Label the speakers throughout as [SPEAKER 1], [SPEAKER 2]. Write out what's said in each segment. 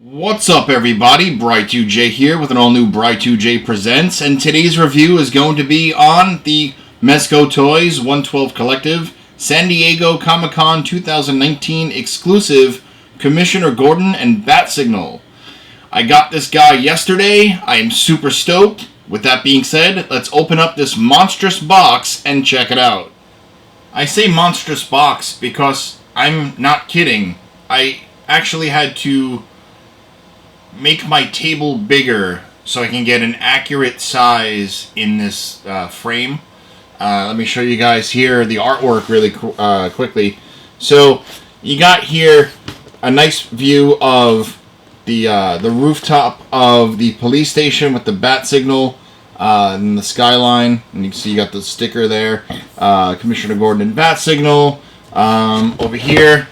[SPEAKER 1] What's up, everybody? Bright2J here with an all-new Bright2J Presents, and today's review is going to be on the Mezco Toyz 112 Collective San Diego Comic-Con 2019 exclusive Commissioner Gordon and Bat Signal. I got this guy yesterday. I am super stoked. With that being said, let's open up this monstrous box and check it out. I say monstrous box because I'm not kidding. I actually had to make my table bigger so I can get an accurate size in this frame. Let me show you guys here the artwork really quickly. So you got here a nice view of the rooftop of the police station with the bat signal and the skyline, and you can see you got the sticker there, Commissioner Gordon and bat signal. Over here,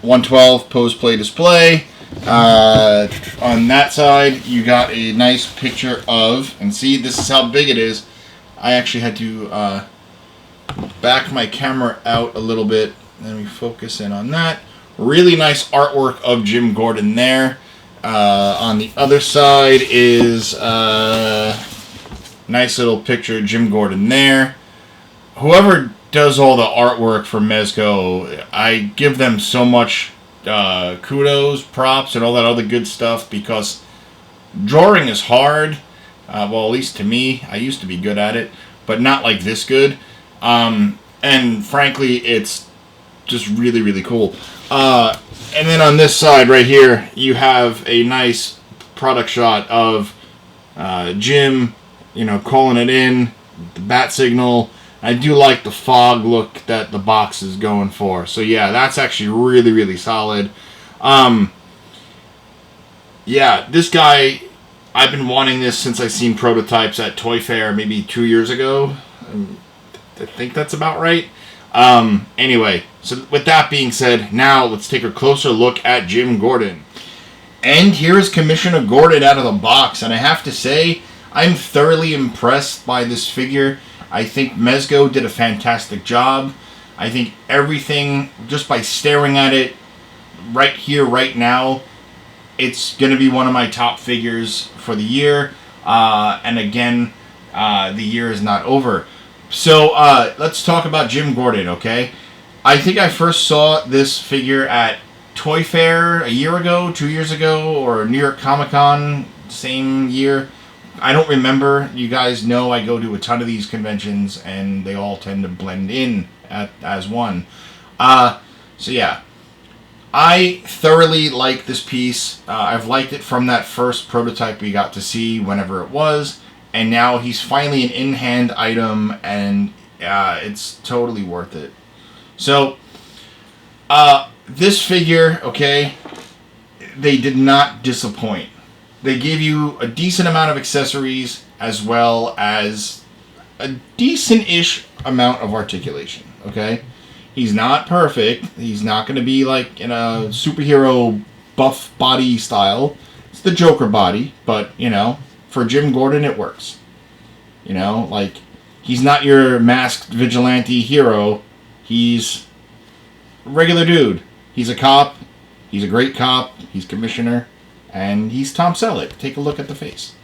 [SPEAKER 1] 112 pose play display. On that side, you got a nice picture of, and see, this is how big it is. I actually had to back my camera out a little bit. Let me focus in on that. Really nice artwork of Jim Gordon there. On the other side is nice little picture of Jim Gordon there. Whoever does all the artwork for Mezco, I give them so much kudos, props, and all that other good stuff, because drawing is hard. Well, at least to me. I used to be good at it, but not like this good. And frankly, it's just really, really cool. And then on this side right here, you have a nice product shot of Jim, calling it in, the bat signal. I do like the fog look that the box is going for. So yeah, that's actually really, really solid. Yeah, this guy, I've been wanting this since I seen prototypes at Toy Fair maybe 2 years ago. I think that's about right. Anyway, so with that being said, now let's take a closer look at Jim Gordon. And here is Commissioner Gordon out of the box. And I have to say, I'm thoroughly impressed by this figure. I think Mezco did a fantastic job. I think everything, just by staring at it right here, right now, it's going to be one of my top figures for the year. And again, the year is not over. So let's talk about Jim Gordon, okay? I think I first saw this figure at Toy Fair a year ago, 2 years ago, or New York Comic-Con, same year. I don't remember. You guys know I go to a ton of these conventions, and they all tend to blend in as one. So yeah, I thoroughly like this piece. I've liked it from that first prototype we got to see whenever it was, and now he's finally an in-hand item, and it's totally worth it. So this figure, okay, they did not disappoint. They gave you a decent amount of accessories as well as a decent-ish amount of articulation, okay? He's not perfect. He's not going to be like in a superhero buff body style. It's the Joker body, but, for Jim Gordon, it works. Like, he's not your masked vigilante hero. He's a regular dude. He's a cop. He's a great cop. He's commissioner. And he's Tom Selleck. Take a look at the face.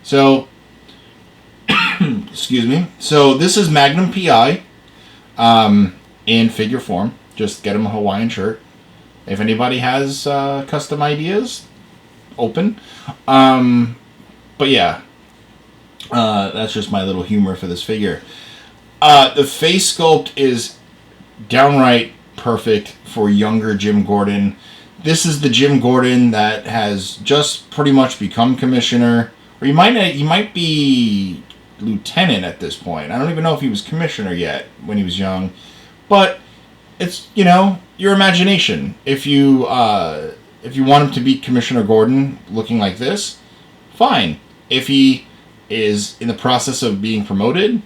[SPEAKER 1] So, excuse me. So this is Magnum PI in figure form. Just get him a Hawaiian shirt. If anybody has custom ideas, open. But yeah, that's just my little humor for this figure. The face sculpt is downright perfect for younger Jim Gordon. This is the Jim Gordon that has just pretty much become commissioner, or he might be lieutenant at this point. I don't even know if he was commissioner yet when he was young, but it's your imagination. If you want him to be Commissioner Gordon looking like this, fine. If he is in the process of being promoted,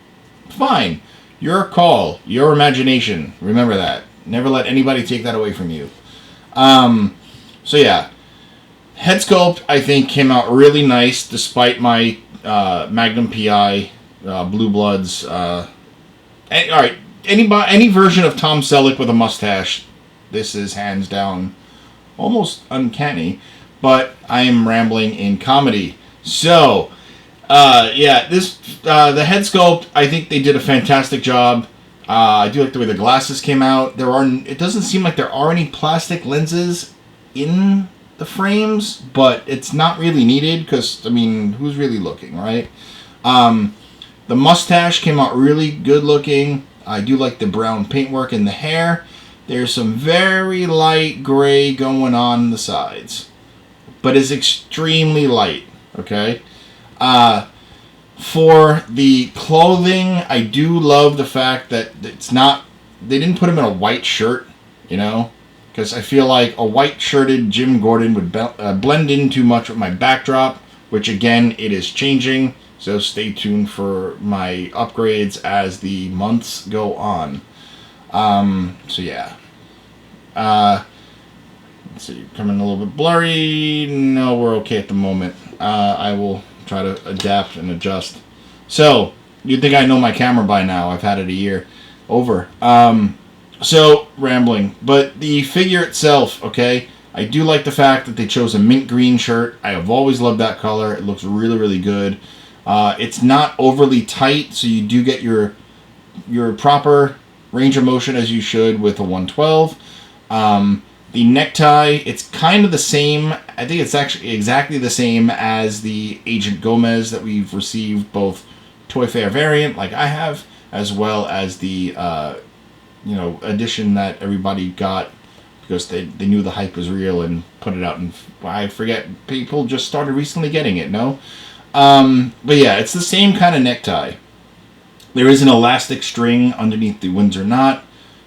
[SPEAKER 1] fine. Your call, your imagination. Remember that. Never let anybody take that away from you. So yeah, head sculpt I think came out really nice despite my Magnum PI Blue Bloods. All right, any version of Tom Selleck with a mustache, this is hands down almost uncanny. but I am rambling in comedy. So, yeah, the head sculpt, I think they did a fantastic job. I do like the way the glasses came out. It doesn't seem like there are any plastic lenses in the frames, but it's not really needed because, I mean, who's really looking, right? The mustache came out really good looking. I do like the brown paintwork in the hair. There's some very light gray going on the sides, but it's extremely light, okay? For the clothing, I do love the fact that they didn't put him in a white shirt, you know? Because I feel like a white-shirted Jim Gordon would blend in too much with my backdrop, which again, it is changing. So stay tuned for my upgrades as the months go on. So yeah. Let's see, coming a little bit blurry. No, we're okay at the moment. I will try to adapt and adjust. So, you'd think I know my camera by now. I've had it a year. Over. So, rambling. But the figure itself, okay, I do like the fact that they chose a mint green shirt. I have always loved that color. It looks really, really good. It's not overly tight, so you do get your proper range of motion as you should with a 112. The necktie, it's kind of the same. I think it's actually exactly the same as the Agent Gomez that we've received, both Toy Fair variant, like I have, as well as the edition that everybody got because they knew the hype was real and put it out. And I forget, people just started recently getting it, no? But yeah, it's the same kind of necktie. There is an elastic string underneath the Windsor knot.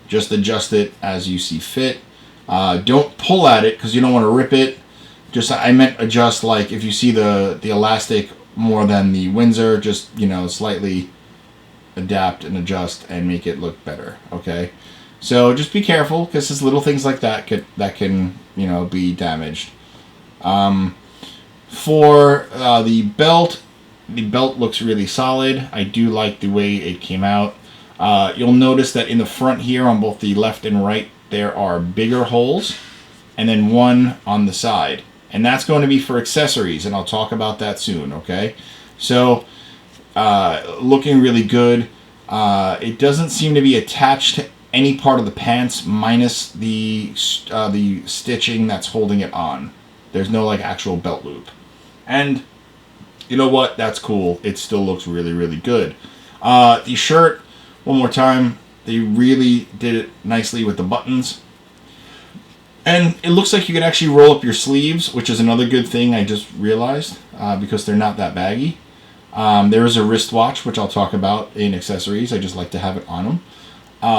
[SPEAKER 1] Just adjust it as you see fit. Don't pull at it because you don't want to rip it. I meant adjust, like if you see the elastic more than the Windsor, just, slightly adapt and adjust and make it look better, okay? So just be careful because there's little things like that can be damaged. For the belt looks really solid. I do like the way it came out. You'll notice that in the front here on both the left and right there are bigger holes and then one on the side. And that's going to be for accessories, and I'll talk about that soon, okay? So, looking really good. It doesn't seem to be attached to any part of the pants minus the stitching that's holding it on. There's no, actual belt loop. And, you know what? That's cool. It still looks really, really good. The shirt, one more time, they really did it nicely with the buttons. And it looks like you can actually roll up your sleeves, which is another good thing I just realized, because they're not that baggy. There is a wristwatch, which I'll talk about in accessories. I just like to have it on them.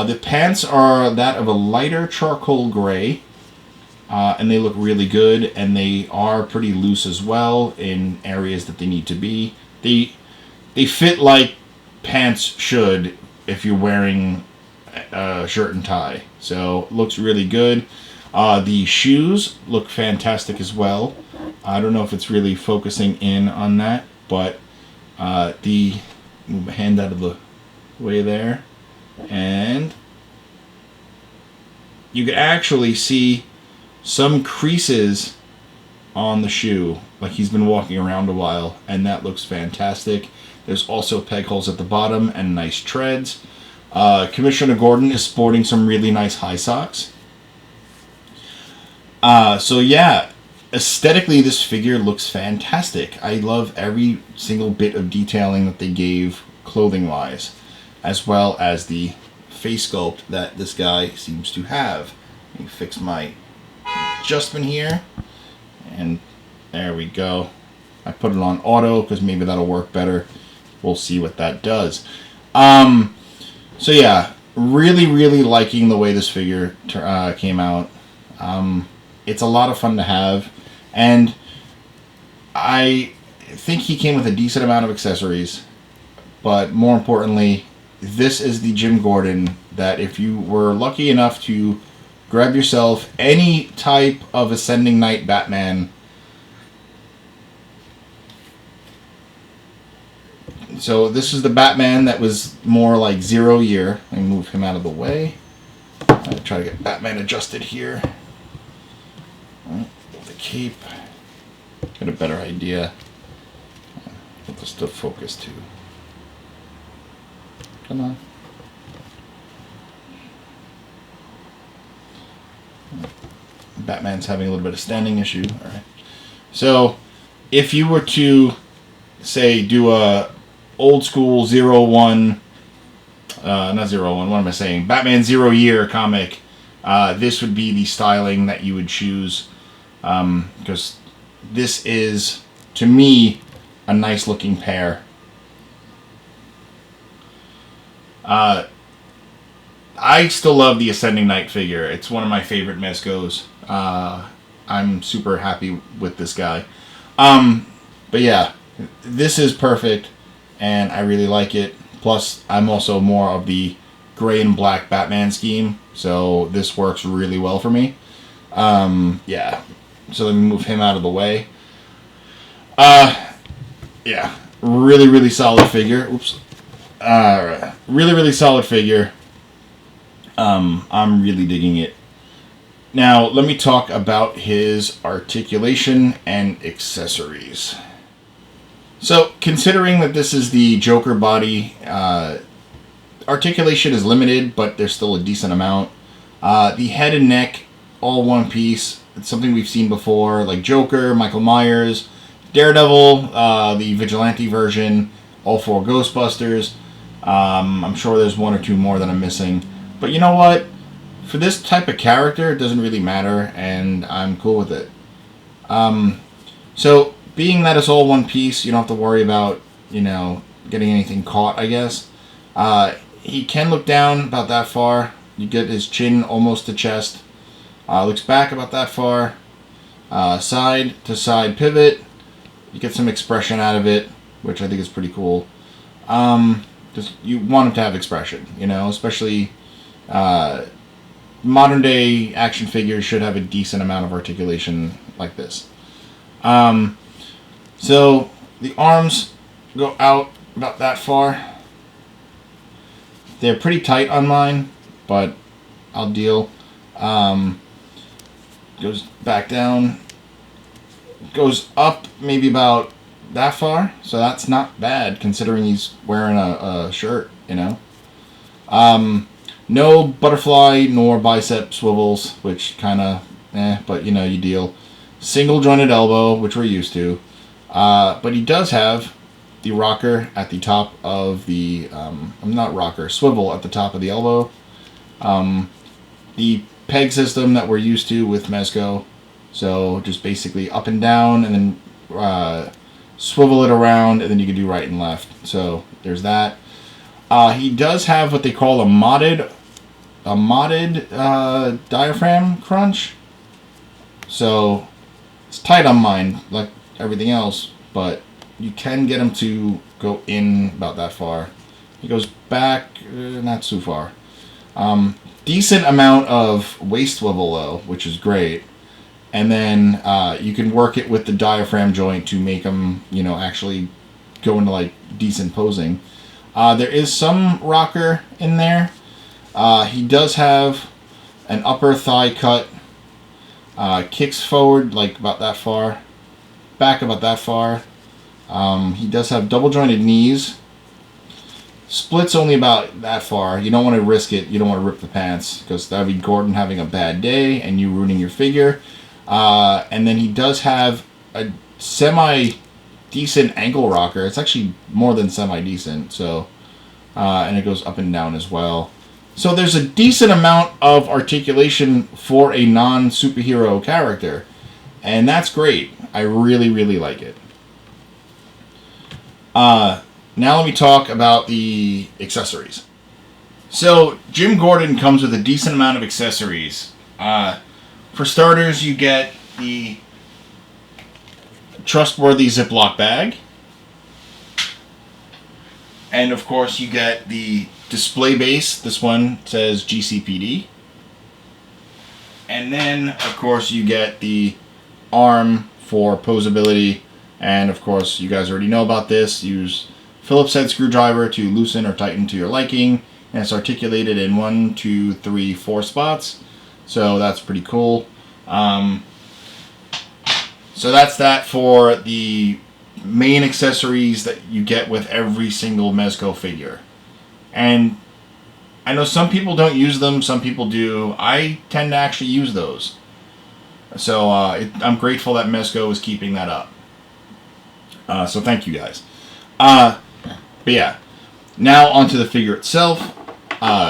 [SPEAKER 1] The pants are that of a lighter charcoal gray, and they look really good, and they are pretty loose as well in areas that they need to be. They fit like pants should if you're wearing a shirt and tie. So, looks really good. The shoes look fantastic as well. I don't know if it's really focusing in on that, but move my hand out of the way there, and you can actually see some creases on the shoe, like he's been walking around a while, and that looks fantastic. There's also peg holes at the bottom and nice treads. Commissioner Gordon is sporting some really nice high socks. So yeah, aesthetically this figure looks fantastic. I love every single bit of detailing that they gave clothing wise, as well as the face sculpt that this guy seems to have. Let me fix my adjustment here, and there we go. I put it on auto because maybe that'll work better. We'll see what that does. So yeah, really, really liking the way this figure came out. It's a lot of fun to have, and I think he came with a decent amount of accessories, but more importantly, this is the Jim Gordon that if you were lucky enough to grab yourself any type of Ascending Knight Batman, so this is the Batman that was more like 0 year. Let me move him out of the way. I'll try to get Batman adjusted here. The cape. get a better idea. Get this to focus too. Come on. Batman's having a little bit of standing issue. All right. So, if you were to say do a old school 01, not 01, what am I saying? Batman 0 Year comic, this would be the styling that you would choose, because this is, to me, a nice looking pair. I still love the Ascending Knight figure. It's one of my favorite Mezcos. I'm super happy with this guy. But yeah, this is perfect, and I really like it. Plus, I'm also more of the gray and black Batman scheme, so this works really well for me. Yeah, so let me move him out of the way. Yeah, really solid figure. Oops. Alright, really solid figure. I'm really digging it. Now, let me talk about his articulation and accessories. So, considering that this is the Joker body, articulation is limited, but there's still a decent amount. The head and neck, all one piece. It's something we've seen before, like Joker, Michael Myers, Daredevil, the Vigilante version, all 4 Ghostbusters. I'm sure there's 1 or 2 more that I'm missing. But you know what? For this type of character, it doesn't really matter, and I'm cool with it. So, being that it's all one piece, you don't have to worry about, getting anything caught, I guess. He can look down about that far. You get his chin almost to chest. Looks back about that far. Side to side pivot. You get some expression out of it, which I think is pretty cool. Just you want him to have expression, especially modern day action figures should have a decent amount of articulation like this. So the arms go out about that far. They're pretty tight on mine, but I'll deal. Goes back down. Goes up maybe about that far, so that's not bad considering he's wearing a shirt, No butterfly nor bicep swivels, which kind of, but you deal. Single jointed elbow, which we're used to. But he does have the rocker at the top of the, not rocker, swivel at the top of the elbow. The peg system that we're used to with Mezco. So just basically up and down and then swivel it around, and then you can do right and left. So there's that. He does have what they call a modded diaphragm crunch. So it's tight on mine, like everything else, but you can get him to go in about that far. He goes back, not too far. Decent amount of waist swivel though, which is great. And then you can work it with the diaphragm joint to make him, actually go into like decent posing. There is some rocker in there. He does have an upper thigh cut. Kicks forward like about that far. Back about that far. He does have double jointed knees. Splits only about that far. You don't want to risk it. You don't want to rip the pants, because that would be Gordon having a bad day and you ruining your figure. And then he does have a semi-decent ankle rocker. It's actually more than semi-decent. So, and it goes up and down as well. So there's a decent amount of articulation for a non-superhero character. And that's great. I really like it. Now let me talk about the accessories. So Jim Gordon comes with a decent amount of accessories. For starters, you get the trustworthy Ziploc bag. And of course you get the display base. This one says GCPD. And then of course you get the arm for posability. And of course you guys already know about this. Use Phillips head screwdriver to loosen or tighten to your liking. And it's articulated in 1, 2, 3, 4 spots. So that's pretty cool. So that's that for the main accessories that you get with every single Mezco figure. And I know some people don't use them, some people do. I tend to actually use those. So I'm grateful that Mezco is keeping that up. So thank you guys. But yeah, now onto the figure itself.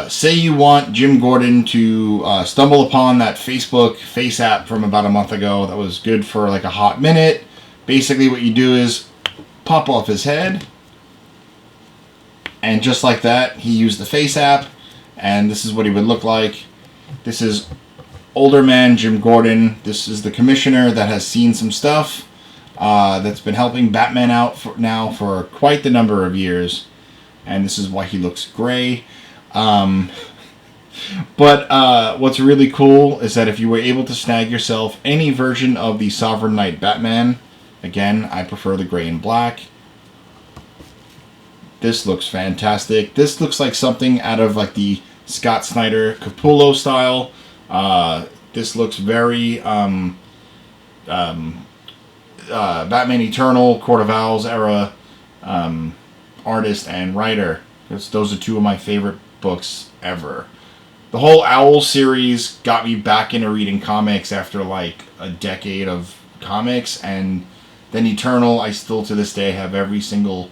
[SPEAKER 1] Say you want Jim Gordon to stumble upon that Facebook face app from about a month ago that was good for like a hot minute. Basically what you do is pop off his head, and just like that, he used the face app, and this is what he would look like. This is older man Jim Gordon. This is the commissioner that has seen some stuff, that's been helping Batman out for quite the number of years, and this is why he looks gray. But what's really cool is that if you were able to snag yourself any version of the Sovereign Knight Batman, again, I prefer the gray and black. This looks fantastic. This looks like something out of like the Scott Snyder Capullo style. This looks very Batman Eternal, Court of Owls era artist and writer. Those are two of my favorite books ever. The whole Owl series got me back into reading comics after like a decade of comics, and then Eternal, I still to this day have every single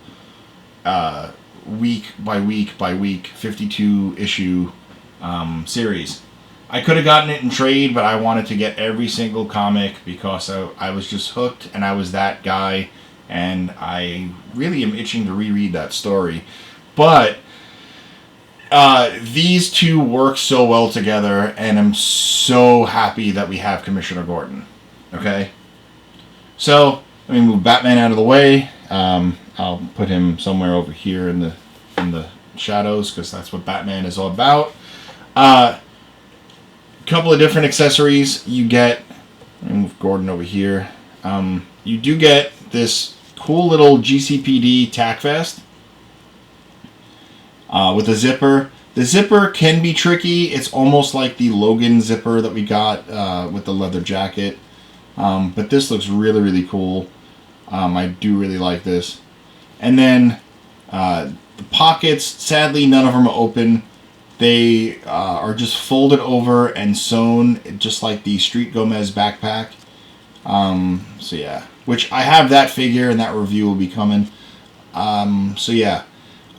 [SPEAKER 1] week by week 52 issue series. I could have gotten it in trade, but I wanted to get every single comic because I was just hooked, and I was that guy, and I really am itching to reread that story. But these two work so well together, and I'm so happy that we have Commissioner Gordon. Okay? So, let me move Batman out of the way. I'll put him somewhere over here in the shadows, because that's what Batman is all about. Couple of different accessories you get. Let me move Gordon over here. You do get this cool little GCPD tack vest with a zipper. The zipper can be tricky. It's almost like the Logan zipper that we got with the leather jacket. But this looks really, really cool. I do really like this. And then the pockets, sadly, none of them are open. They are just folded over and sewn, just like the Street Gomez backpack. So yeah, which I have that figure, and that review will be coming. So yeah,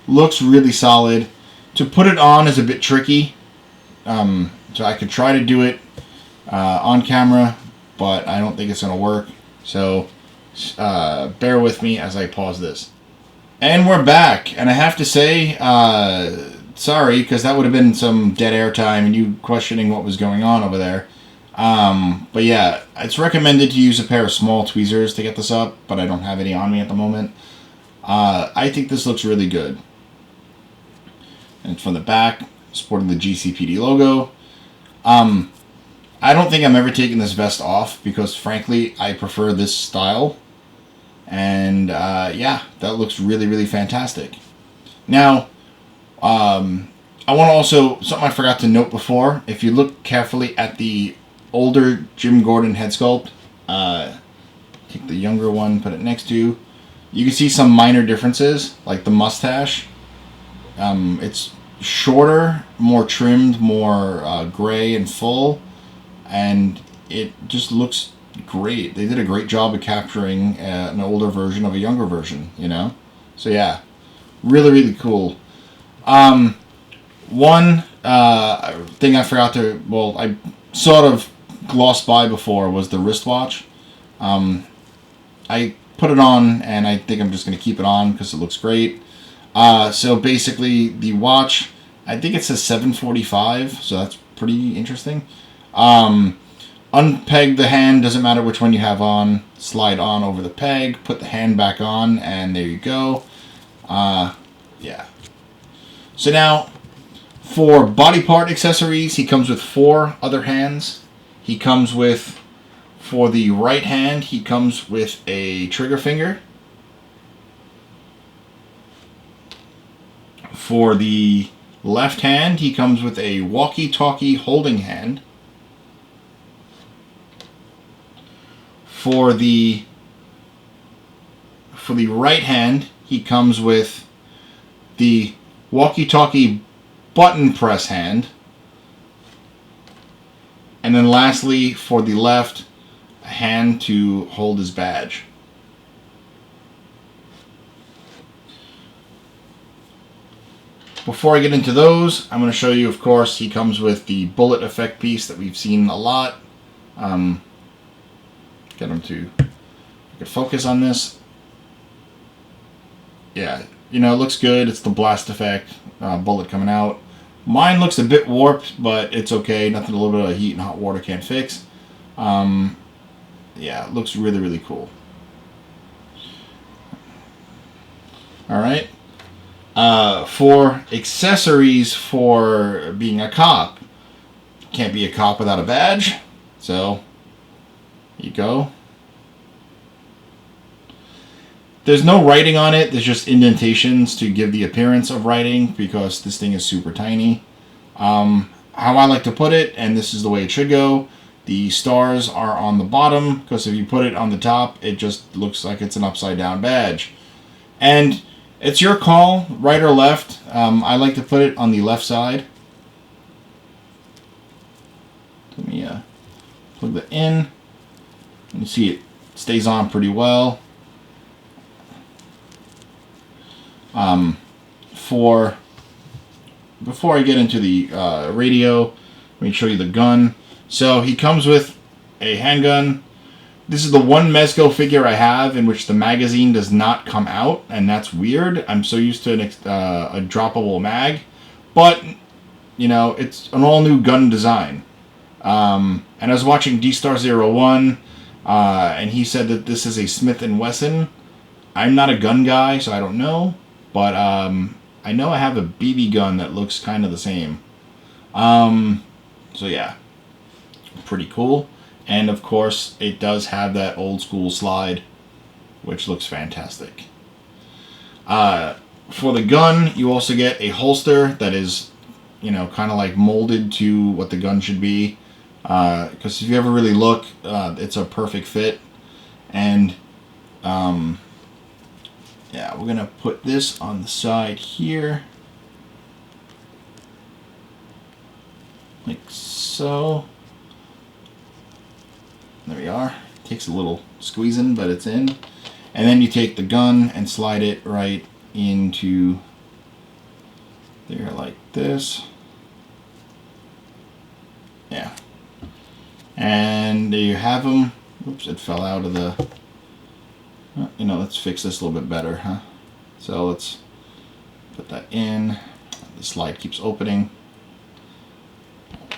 [SPEAKER 1] looks really solid. To put it on is a bit tricky. So I could try to do it on camera, but I don't think it's going to work. So bear with me as I pause this. And we're back, and I have to say, sorry, because that would have been some dead air time and you questioning what was going on over there. But yeah, it's recommended to use a pair of small tweezers to get this up, but I don't have any on me at the moment. I think this looks really good. And from the back, sporting the GCPD logo. I don't think I'm ever taking this vest off, because frankly, I prefer this style. And yeah, that looks really, really fantastic. Now, I want to also, something I forgot to note before, if you look carefully at the older Jim Gordon head sculpt, take the younger one, put it next to you, you can see some minor differences, like the mustache. It's shorter, more trimmed, more gray and full, and it just looks great. They did a great job of capturing an older version of a younger version, you know? So yeah, really, really cool. One thing I forgot to, well, I sort of glossed by before, was the wristwatch. I put it on, and I think I'm just going to keep it on because it looks great. So basically, the watch, I think it says 745, so that's pretty interesting. Unpeg the hand, doesn't matter which one you have on, slide on over the peg, put the hand back on, and there you go. Yeah. So now, for body part accessories, he comes with 4 other hands. He comes with, for the right hand, he comes with a trigger finger. For the left hand, he comes with a walkie-talkie holding hand. For the right hand, he comes with the walkie-talkie button press hand. And then lastly, for the left, a hand to hold his badge. Before I get into those, I'm going to show you, of course, he comes with the bullet effect piece that we've seen a lot. Get him to focus on this. Yeah, you know, it looks good. It's the blast effect, bullet coming out. Mine looks a bit warped, but it's okay. Nothing a little bit of heat and hot water can't fix. Yeah, it looks really, really cool. Alright. For accessories for being a cop, can't be a cop without a badge. So, here you go. There's no writing on it. There's just indentations to give the appearance of writing because this thing is super tiny. How I like to put it, and this is the way it should go, the stars are on the bottom because if you put it on the top, it just looks like it's an upside down badge. And it's your call, right or left. I like to put it on the left side. Let me plug that in. You can see it stays on pretty well. Before I get into the radio, let me show you the gun. So he comes with a handgun. This is the one Mezco figure I have in which the magazine does not come out, and that's weird. I'm so used to a droppable mag, but you know, it's an all new gun design. And I was watching D-Star01, and he said that this is a Smith & Wesson. I'm not a gun guy, so I don't know. But I know I have a BB gun that looks kind of the same. So yeah, pretty cool. And of course, it does have that old school slide, which looks fantastic. For the gun, you also get a holster that is, you know, kind of like molded to what the gun should be. Because if you ever really look, it's a perfect fit. And yeah, we're going to put this on the side here. Like so. There we are. Takes a little squeezing, but it's in. And then you take the gun and slide it right into there like this. Yeah. And there you have them. Oops, it fell out of the... You know, let's fix this a little bit better, huh? So let's put that in. The slide keeps opening.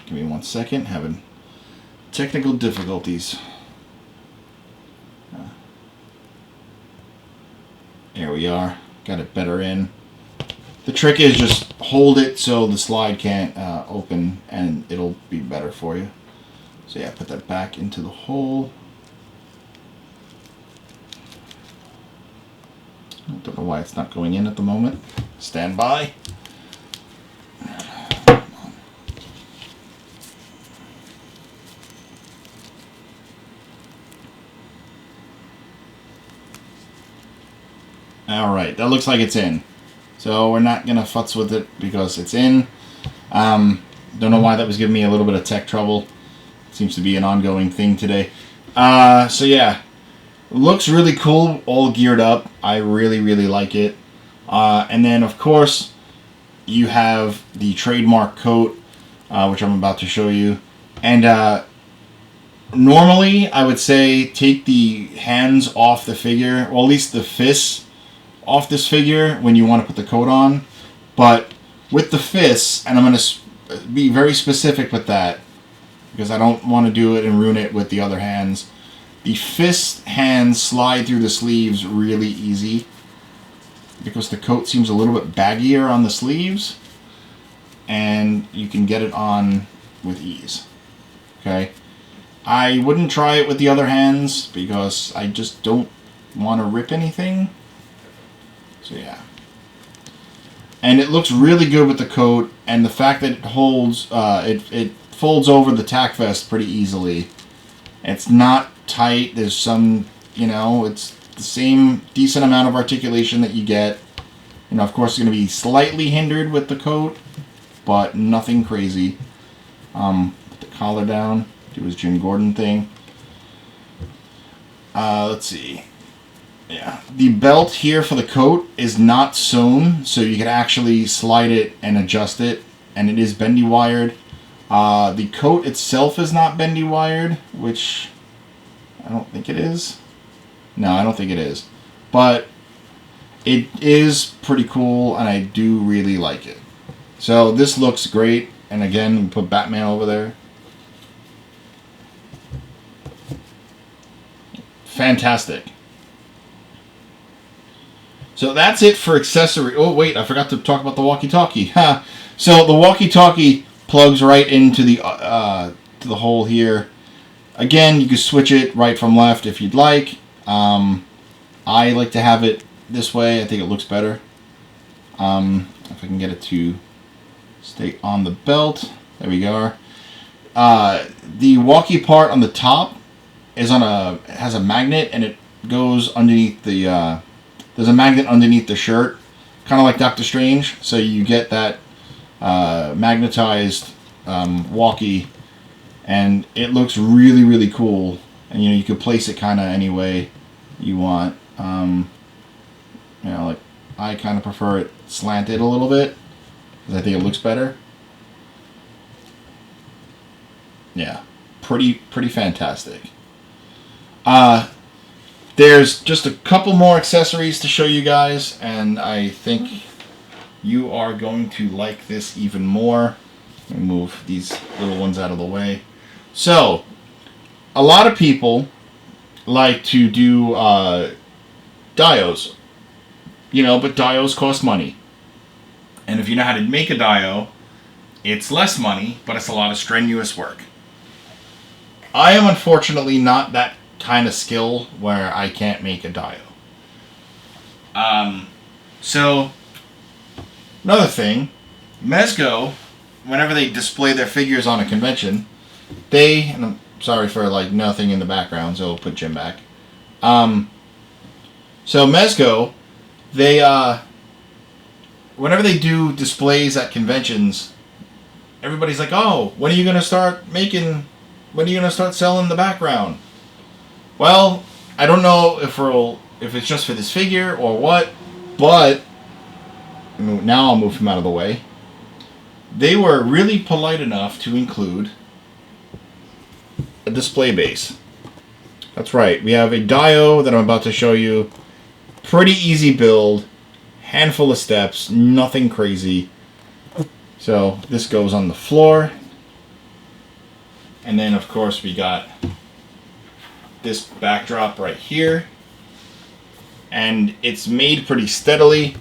[SPEAKER 1] Give me 1 second. Having technical difficulties. There we are. Got it better in. The trick is just hold it so the slide can't open, and it'll be better for you. So yeah, put that back into the hole. I don't know why it's not going in at the moment. Stand by. Alright, that looks like it's in. So we're not going to futz with it because it's in. Don't know why that was giving me a little bit of tech trouble. Seems to be an ongoing thing today. So yeah. Looks really cool, all geared up. I really, really like it. And then, of course, you have the trademark coat, which I'm about to show you. And normally, I would say take the hands off the figure, or at least the fists off this figure when you want to put the coat on. But with the fists, and I'm going to be very specific with that, because I don't want to do it and ruin it with the other hands. The fist hands slide through the sleeves really easy because the coat seems a little bit baggier on the sleeves, and you can get it on with ease. Okay, I wouldn't try it with the other hands because I just don't want to rip anything. So yeah, and it looks really good with the coat, and the fact that it holds, it folds over the tack vest pretty easily. It's not tight. There's some, you know, it's the same decent amount of articulation that you get. You know, of course, it's going to be slightly hindered with the coat, but nothing crazy. Put the collar down, do his Jim Gordon thing. Let's see. Yeah, the belt here for the coat is not sewn, so you can actually slide it and adjust it, and it is bendy wired. The coat itself is not bendy wired, which I don't think it is. No, I don't think it is. But it is pretty cool, and I do really like it. So this looks great, and again, we put Batman over there. Fantastic. So that's it for accessory. Oh, wait, I forgot to talk about the walkie-talkie. So the walkie-talkie plugs right into the hole here. Again, you can switch it right from left if you'd like. I like to have it this way. I think it looks better. If I can get it to stay on the belt. There we go. The walkie part on the top is has a magnet, and it goes underneath the there's a magnet underneath the shirt, kind of like Doctor Strange, so you get that magnetized walkie, and it looks really, really cool. And you know, you can place it kind of any way you want. You know, like I kind of prefer it slanted a little bit because I think it looks better. Yeah, pretty fantastic. There's just a couple more accessories to show you guys, and I think you are going to like this even more. Let me move these little ones out of the way. So, a lot of people like to do dios, you know, but dios cost money. And if you know how to make a dio, it's less money, but it's a lot of strenuous work. I am unfortunately not that kind of skill where I can't make a dio. So, another thing, Mezco, whenever they display their figures on a convention, and I'm sorry for like nothing in the background, so we'll put Jim back. So Mezco, they, whenever they do displays at conventions, everybody's like, oh, when are you going to start selling the background? Well, I don't know if it's just for this figure or what, but now I'll move him out of the way. They were really polite enough to include a display base. That's right. We have a dio that I'm about to show you. Pretty easy build. Handful of steps. Nothing crazy. So this goes on the floor. And then, of course, we got this backdrop right here, and it's made pretty steadily,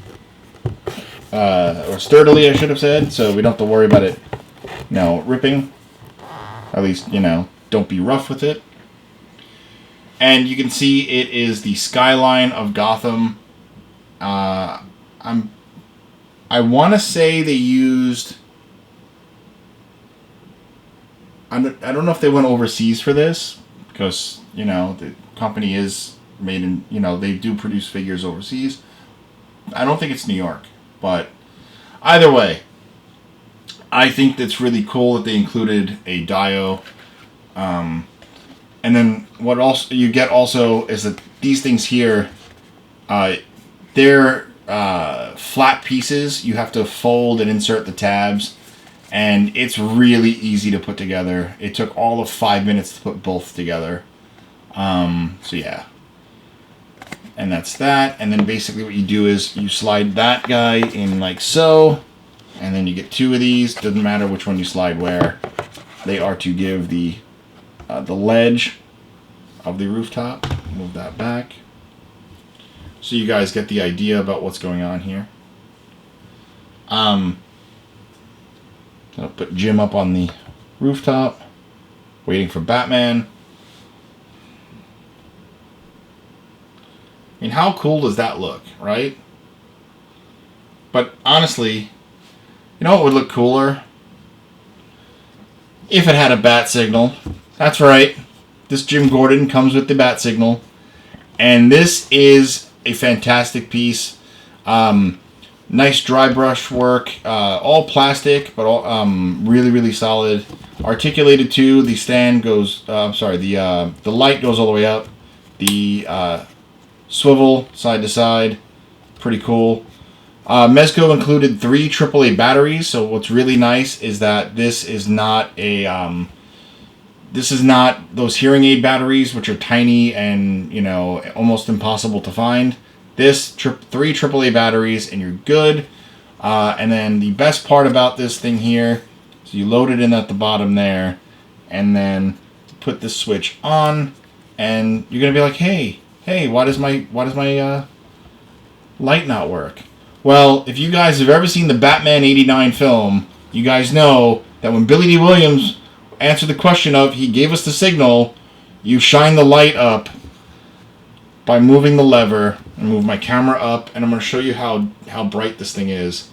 [SPEAKER 1] or sturdily I should have said, so we don't have to worry about it, you know, ripping. At least, you know, don't be rough with it. And you can see it is the skyline of Gotham. I want to say they used, I don't know if they went overseas for this, because, you know, the company is made in, you know, they do produce figures overseas. I don't think it's New York, but either way, I think that's really cool that they included a dio. And then what also you get also is that these things here, they're flat pieces. You have to fold and insert the tabs, and it's really easy to put together. It took all of 5 minutes to put both together. So yeah. And that's that. And then basically what you do is you slide that guy in like so. And then you get two of these. Doesn't matter which one you slide where. They are to give the ledge of the rooftop. Move that back. So you guys get the idea about what's going on here. I'll put Jim up on the rooftop, waiting for Batman. I mean, how cool does that look, right? But honestly, you know what would look cooler? If it had a bat signal. That's right. this Jim Gordon comes with the bat signal, and this is a fantastic piece. Nice dry brush work, all plastic, but all really, really solid. Articulated too. The stand goes. The light goes all the way up. The swivel side to side, pretty cool. Mezco included 3 AAA batteries. So what's really nice is that this is not a this is not those hearing aid batteries, which are tiny and, you know, almost impossible to find. This 3 AAA batteries and you're good. And then the best part about this thing here, so you load it in at the bottom there, and then put the switch on, and you're gonna be like, hey, why does my light not work? Well, if you guys have ever seen the Batman '89 film, you guys know that when Billy D. Williams answered the question of he gave us the signal, you shine the light up by moving the lever. And move my camera up, and I'm going to show you how bright this thing is.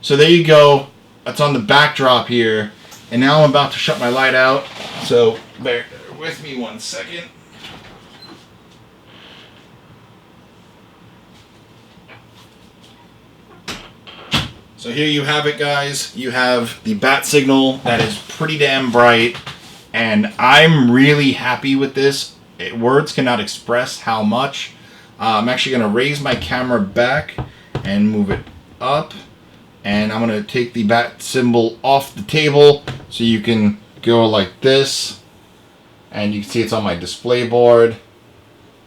[SPEAKER 1] So there you go. That's on the backdrop here. And now I'm about to shut my light out. So bear with me 1 second. So here you have it, guys. You have the bat signal that is pretty damn bright, and I'm really happy with this. Words cannot express how much. I'm actually going to raise my camera back and move it up, and I'm going to take the bat symbol off the table so you can go like this, and you can see it's on my display board,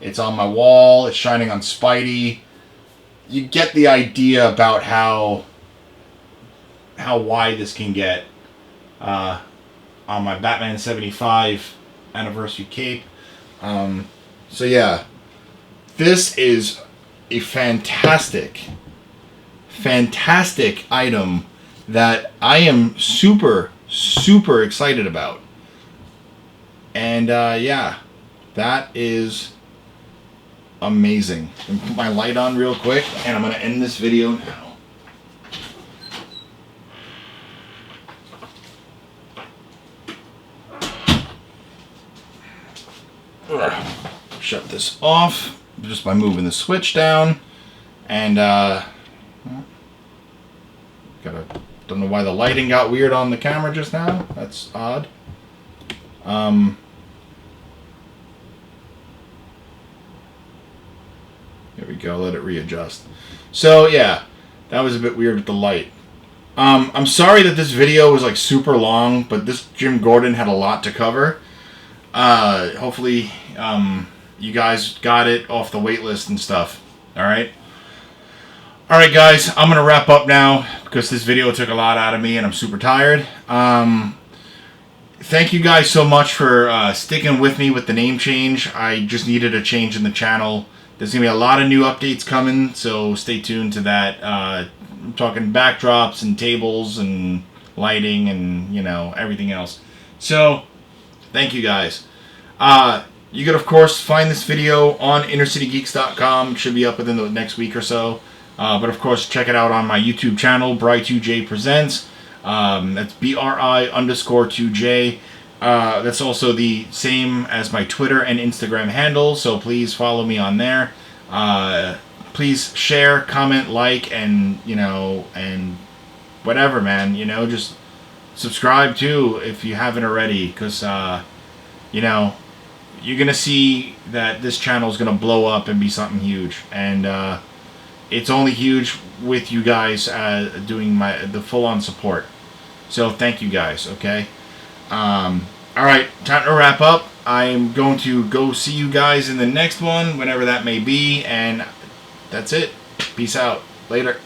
[SPEAKER 1] it's on my wall, it's shining on Spidey. You get the idea about how wide this can get on my Batman 75 anniversary cape. So yeah, this is a fantastic item that I am super excited about. And yeah, that is amazing. I'm gonna put my light on real quick, and I'm gonna end this video now. Shut this off just by moving the switch down, and don't know why the lighting got weird on the camera just now. That's odd. There we go. Let it readjust. So yeah, that was a bit weird with the light. I'm sorry that this video was like super long, but this Jim Gordon had a lot to cover. Hopefully you guys got it off the wait list and stuff. Alright guys, I'm gonna wrap up now because this video took a lot out of me and I'm super tired. Thank you guys so much for sticking with me with the name change. I just needed a change in the channel. There's gonna be a lot of new updates coming, so stay tuned to that. I'm talking backdrops and tables and lighting and, you know, everything else. So thank you guys. You could, of course, find this video on InnerCityGeeks.com. It should be up within the next week or so. But, of course, check it out on my YouTube channel, Bri2J Presents. That's BRI_2J. That's also the same as my Twitter and Instagram handle, so please follow me on there. Please share, comment, like, and, you know, and whatever, man. You know, just subscribe, too, if you haven't already, because, you know, you're going to see that this channel is going to blow up and be something huge. And it's only huge with you guys doing the full-on support. So thank you guys, okay? Alright, time to wrap up. I'm going to go see you guys in the next one, whenever that may be. And that's it. Peace out. Later.